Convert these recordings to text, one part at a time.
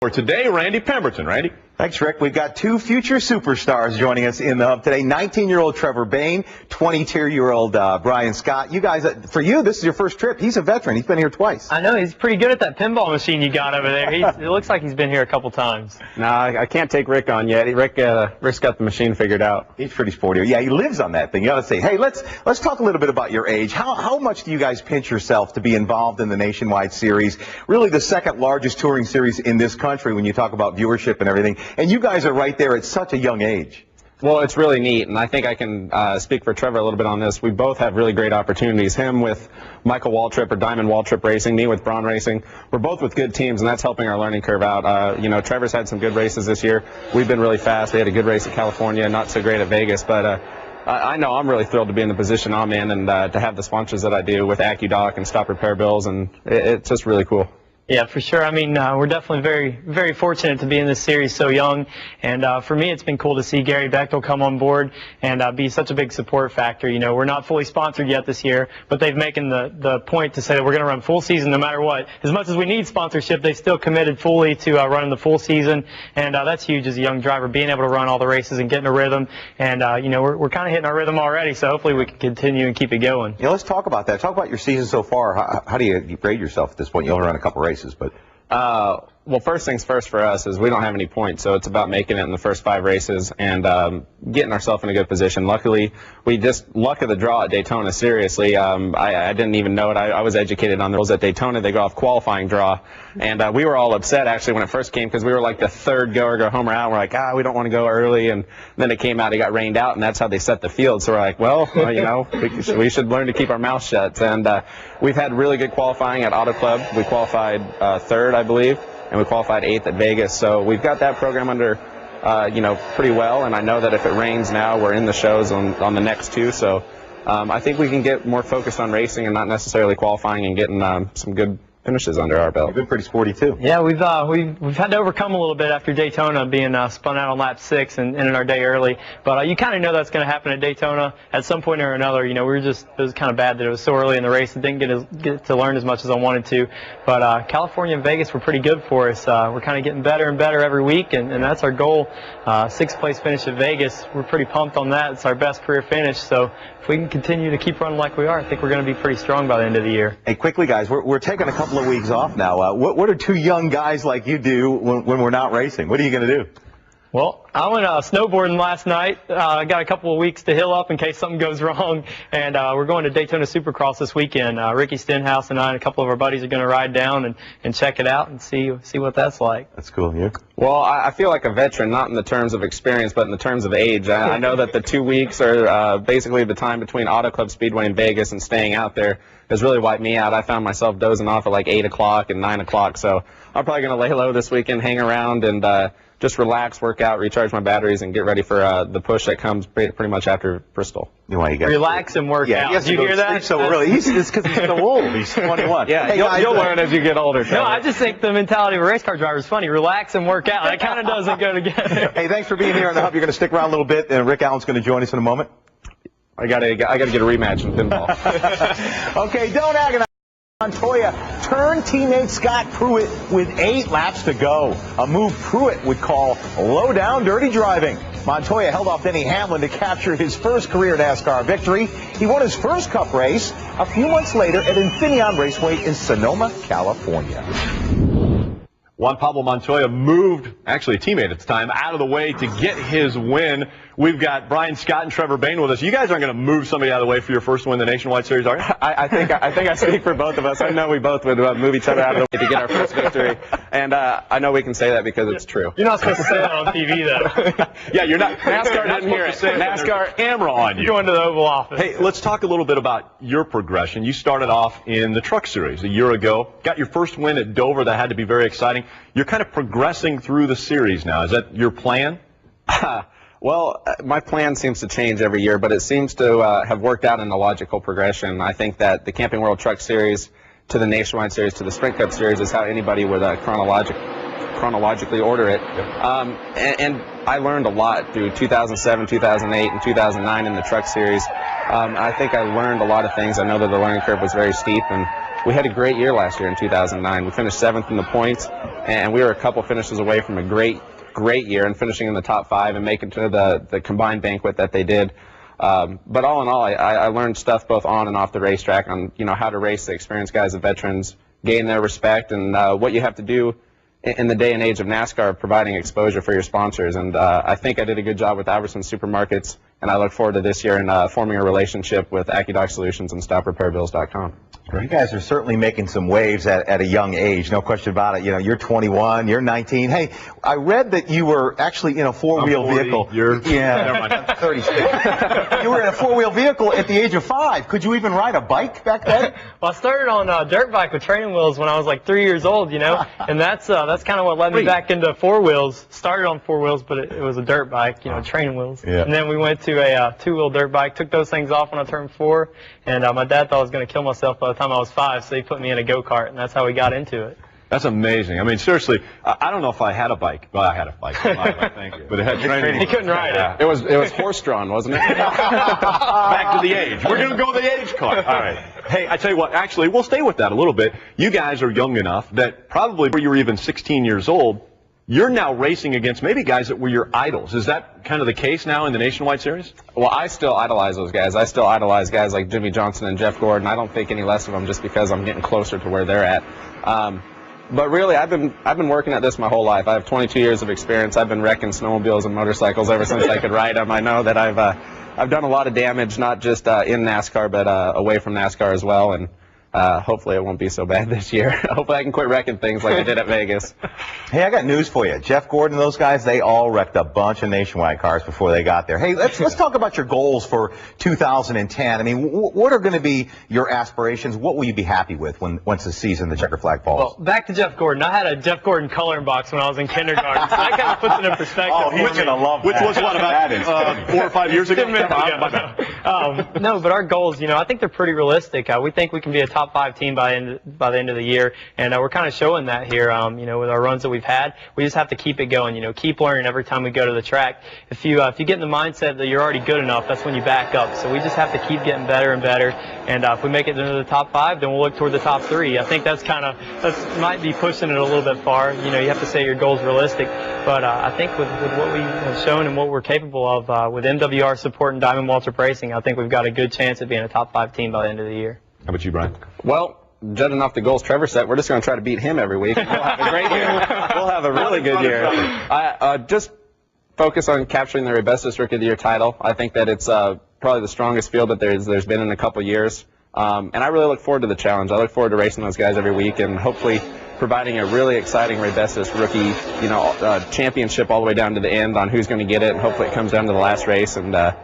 For today, Randy Pemberton. Randy? Thanks, Rick. We've got two future superstars joining us in the hub today. 19-year-old Trevor Bayne, 22-year-old Brian Scott. You guys, for you, this is your first trip. He's a veteran. He's been here twice. I know. He's pretty good at that pinball machine you got over there. It looks like he's been here a couple times. No, I can't take Rick on yet. Rick's got the machine figured out. He's pretty sporty. Yeah, he lives on that thing. You got to say, hey, let's talk a little bit about your age. How much do you guys pinch yourself to be involved in the Nationwide Series? Really the second largest touring series in this country when you talk about viewership and everything. And you guys are right there at such a young age. Well, it's really neat, and I think I can speak for Trevor a little bit on this. We both have really great opportunities. Him with Diamond-Waltrip or Diamond-Waltrip Racing, me with Braun Racing. We're both with good teams, and that's helping our learning curve out. You know, Trevor's had some good races this year. We've been really fast. We had a good race at California, not so great at Vegas, but I know I'm really thrilled to be in the position I'm in and to have the sponsors that I do with AccuDoc and Stop Repair Bills, and it's just really cool. Yeah, for sure. I mean, we're definitely very fortunate to be in this series so young. And for me, it's been cool to see Gary Bechtel come on board and be such a big support factor. You know, we're not fully sponsored yet this year, but they've making the point to say that we're going to run full season no matter what. As much as we need sponsorship, they still committed fully to running the full season. And that's huge as a young driver, being able to run all the races and getting a rhythm. And, you know, we're kind of hitting our rhythm already, so hopefully we can continue and keep it going. Yeah, let's talk about that. Talk about your season so far. How do you grade yourself at this point? You only run a couple races. But well, first things first for us is we don't have any points, so it's about making it in the first 5 races and getting ourselves in a good position. Luckily, we just luck of the draw at Daytona. Seriously, I didn't even know it. I was educated on the rules at Daytona. They go off qualifying draw, and we were all upset actually when it first came because we were like the third go homer out. We're like, we don't want to go early, and then it came out. It got rained out, and that's how they set the field. So we're like, well, you know, we should learn to keep our mouth shut. And we've had really good qualifying at Auto Club. We qualified third, I believe, and we qualified 8th at Vegas. So we've got that program under, you know, pretty well. And I know that if it rains now, we're in the shows on the next 2. So I think we can get more focused on racing and not necessarily qualifying and getting some good finishes under our belt. You've been pretty sporty too. Yeah, we've had to overcome a little bit after Daytona, being spun out on lap 6 and ending our day early. But you kind of know that's going to happen at Daytona at some point or another. You know, it was kind of bad that it was so early in the race and didn't get to learn as much as I wanted to. But California and Vegas were pretty good for us. We're kind of getting better and better every week, and that's our goal. 6th place finish at Vegas. We're pretty pumped on that. It's our best career finish. So if we can continue to keep running like we are, I think we're going to be pretty strong by the end of the year. Hey, quickly, guys, we're taking a couple of weeks off now. What do 2 young guys like you do when we're not racing? What are you going to do? Well, I went snowboarding last night. I got a couple of weeks to heal up in case something goes wrong, and we're going to Daytona Supercross this weekend. Ricky Stenhouse and I and a couple of our buddies are going to ride down and check it out and see what that's like. That's cool. You? Well, I feel like a veteran, not in the terms of experience, but in the terms of age. I know that the 2 weeks are basically the time between Auto Club Speedway in Vegas and staying out there has really wiped me out. I found myself dozing off at like 8 o'clock and 9 o'clock, so I'm probably going to lay low this weekend, hang around, and just relax, work out, recharge my batteries, and get ready for the push that comes pretty much after Bristol. Relax and work out. Did you hear that? So early. It's because he's so old. He's 21. Yeah, hey, you'll learn as you get older. No, I just think the mentality of a race car driver is funny. Relax and work out. That kind of doesn't go together. Hey, thanks for being here on the hub. You're going to stick around a little bit, and Rick Allen's going to join us in a moment. I gotta get a rematch in pinball. Okay, don't agonize. Montoya turned teammate Scott Pruitt with 8 laps to go. A move Pruitt would call low-down dirty driving. Montoya held off Denny Hamlin to capture his first career NASCAR victory. He won his first Cup race a few months later at Infineon Raceway in Sonoma, California. Juan Pablo Montoya moved, actually a teammate at the time, out of the way to get his win. We've got Brian Scott and Trevor Bayne with us. You guys aren't going to move somebody out of the way for your first win in the Nationwide Series, are you? I think I speak for both of us. I know we both would move each other out of the way to get our first victory, and I know we can say that because it's true. You're not supposed to say that on TV, though. Yeah, you're not. NASCAR didn't hear it. NASCAR camera on you. Going to the Oval Office. Hey, let's talk a little bit about your progression. You started off in the Truck Series a year ago. Got your first win at Dover. That had to be very exciting. You're kind of progressing through the series now. Is that your plan? Well, my plan seems to change every year, but it seems to have worked out in a logical progression. I think that the Camping World Truck Series to the Nationwide Series to the Sprint Cup Series is how anybody would chronologically order it. And I learned a lot through 2007, 2008, and 2009 in the Truck Series. I think I learned a lot of things. I know that the learning curve was very steep, and we had a great year last year in 2009. We finished 7th in the points, and we were a couple finishes away from a great year and finishing in the top 5 and making it to the combined banquet that they did. But all in all, I learned stuff both on and off the racetrack on how to race the experienced guys, the veterans, gain their respect, and what you have to do in the day and age of NASCAR, providing exposure for your sponsors. And I think I did a good job with Albertsons Supermarkets, and I look forward to this year and forming a relationship with AccuDoc Solutions and StopRepairBills.com. You guys are certainly making some waves at a young age, no question about it. You're 21, you're 19. Hey, I read that you were actually in a four-wheel vehicle. Never mind. I'm 36. You were in a four-wheel vehicle at the age of 5. Could you even ride a bike back then? Well, I started on a dirt bike with training wheels when I was like 3 years old, and that's kind of what led me back into 4 wheels. Started on 4 wheels, but it was a dirt bike, training wheels. Yeah. And then we went to a 2-wheel dirt bike, took those things off when I turned 4, and my dad thought I was going to kill myself by the time I was 5, so he put me in a go-kart, and that's how we got into it. That's amazing. I mean, seriously, I don't know if I had a bike. Well, I had a bike. Thank you. But it had training. He couldn't ride it. It was horse-drawn, wasn't it? Back to the age. We're going to go the age card. All right. Hey, I tell you what, actually, we'll stay with that a little bit. You guys are young enough that probably when you were even 16 years old, you're now racing against maybe guys that were your idols. Is that kind of the case now in the Nationwide Series? Well, I still idolize those guys. I still idolize guys like Jimmy Johnson and Jeff Gordon. I don't think any less of them just because I'm getting closer to where they're at. But really, I've been working at this my whole life. I have 22 years of experience. I've been wrecking snowmobiles and motorcycles ever since I could ride them. I know that I've done a lot of damage, not just in NASCAR, but away from NASCAR as well. And hopefully it won't be so bad this year. Hopefully I can quit wrecking things like I did at Vegas. Hey, I got news for you. Jeff Gordon and those guys, they all wrecked a bunch of Nationwide cars before they got there. Hey, let's talk about your goals for 2010. I mean, what are going to be your aspirations? What will you be happy with once the season, the checker flag falls? Well, back to Jeff Gordon. I had a Jeff Gordon coloring box when I was in kindergarten, so that kind of puts it in perspective. Oh, he's going to love that. Which was what, about 4 or 5 years ago? 10 minutes ago. No, but our goals, I think they're pretty realistic. We think we can be a top 5 team by the end of the year, and we're kind of showing that here. With our runs that we've had, we just have to keep it going. Keep learning every time we go to the track. If you get in the mindset that you're already good enough, that's when you back up. So we just have to keep getting better and better. And if we make it into the top 5, then we'll look toward the top 3. I think that might be pushing it a little bit far. You have to say your goal's realistic, but I think with what we have shown and what we're capable of with MWR support and Diamond-Waltrip Racing, I think we've got a good chance at being a top 5 team by the end of the year. How about you, Brian? Well, judging off the goals Trevor set, we're just going to try to beat him every week. We'll have a great year. We'll have a really good year. Just focus on capturing the Asbestos Rookie of the Year title. I think that it's probably the strongest field that there's been in a couple years. And I really look forward to the challenge. I look forward to racing those guys every week and hopefully providing a really exciting Asbestos Rookie, championship all the way down to the end on who's going to get it. And hopefully it comes down to the last race and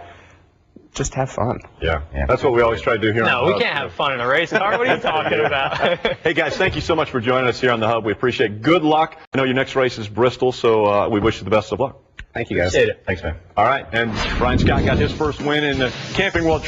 just have fun. Yeah. That's what we always try to do here on the Hub. No, we can't have fun in a race car. What are you talking about? Hey, guys, thank you so much for joining us here on the Hub. We appreciate it. Good luck. I know your next race is Bristol, so we wish you the best of luck. Thank you, guys. Appreciate it. Thanks, man. All right, and Brian Scott got his first win in the Camping World